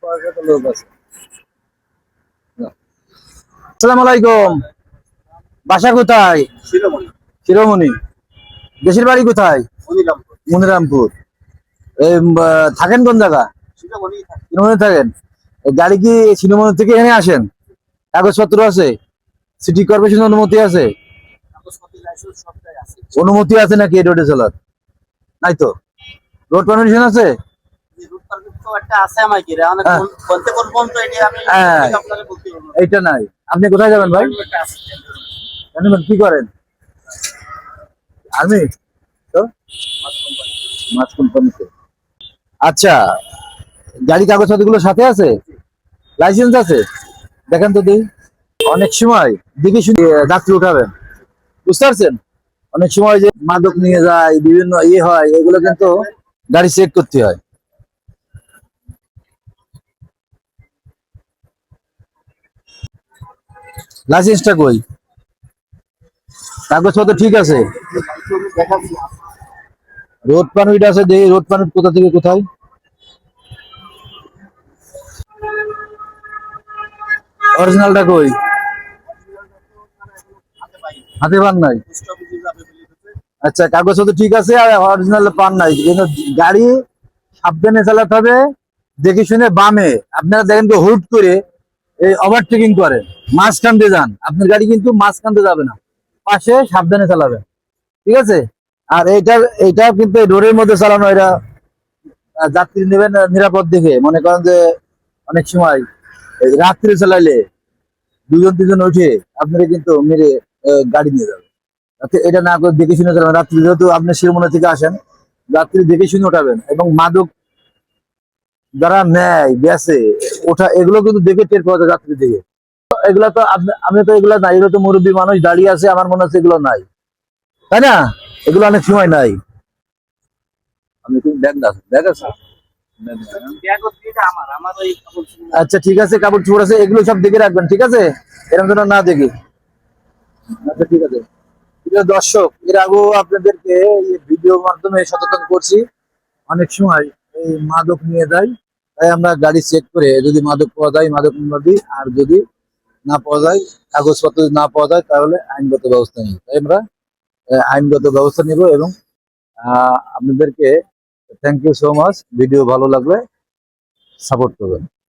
লোক আছে। আসসালামু আলাইকুম। বাসা কোথায়? শিরোমণি। দেশের বাড়ি কোথায়? মনিরামপুর। থাকেন কোন জায়গা? শিরোমণি থাকেন। গাড়ি কি শিরোমণি থেকে এখানে আসেন? কাগজপত্র আছে? সিটি কর্পোরেশন অনুমতি আছে? অনুমতি আছে নাকি এই রোডে চলার? নাই তো। রোড পারমিশন আছে? হ্যাঁ, এইটা নাই। আপনি কোথায় যাবেন ভাই? কি করেন? আর্মি তো? মাছ কোম্পানিতে। আচ্ছা, গাড়ি কাগজপত্র গুলো সাথে আছে? লাইসেন্স আছে? দেখেন তো দিই। অনেক সময় দেখে শুনে যাত্রী উঠাবেন, বুঝতে পারছেন? অনেক সময় যে মাদক নিয়ে যায়, বিভিন্ন হয়, এগুলো কিন্তু গাড়ি চেক করতে হয়। লাইসেন্সটা কই? কাগজপত্র ঠিক আছে? রোড পারমিট আছে? দেখি রোড পারমিট কোথা থেকে কোথায়। অরিজিনালটা কই? হাতে পান নাই? আচ্ছা, কাগজপত্র ঠিক আছে আর অরিজিনাল পান নাই, কিন্তু গাড়ি সাবধানে চালাতে হবে, দেখে শুনে। বামে আপনারা দেখেন তো হুট করে এই ওভারটেকিং করেন, মাঝখান দিয়ে যান, আপনার গাড়ি কিন্তু মাঝখান দিয়ে যাবে না, পাশে সাবধানে চালাবেন, ঠিক আছে? আর এইটা কিন্তু রোডের মধ্যে চালানো, এটা যাত্রী নেবেন নিরাপদ দেখে। মনে করেন যে অনেক সময় এই রাত্রে চালাইলে দুজন তিনজন উঠে আপনারা কিন্তু মেরে গাড়ি নিয়ে যাবে। এটা না করে দেখে শুনে চালাবেন। রাত্রি যেহেতু আপনি শিরোমণি থেকে আসেন, রাত্রি দেখে শুনে উঠাবেন। এবং মাদক যারা নেয় বেচে ওঠা, এগুলো কিন্তু দেখে টের পাওয়া যায় যাত্রী দেখে। এগুলা তো আমি তো এগুলো নাই, এগুলো তো মুরব্বী মানুষ দাঁড়িয়ে আছে, আমার মনে হচ্ছে এগুলো নাই, তাই না? এগুলো অনেক সময় নাই। আমি তুমি ব্যাগ না, ব্যাগ আছে? আচ্ছা ঠিক আছে, কাপড় চোপড় আছে, এগুলো সব দেখে রাখবেন, ঠিক আছে? এরকম যেন না দেখি। আচ্ছা ঠিক আছে। প্রিয় দর্শক, এর আগেও আপনাদেরকে ভিডিওর মাধ্যমে সচেতন করছি। অনেক সময় এই মাদক নিয়ে যায়, তাই আমরা গাড়ি চেক করে যদি মাদক পাওয়া যায় মাদক দিই, আর যদি না পাওয়া যায়, কাগজপত্র যদি না পাওয়া যায়, তাহলে আইনগত ব্যবস্থা নিই। তাই আমরা আইনগত ব্যবস্থা নিব। এবং আপনাদেরকে thank you so much. Video ভালো লাগলে সাপোর্ট করবেন।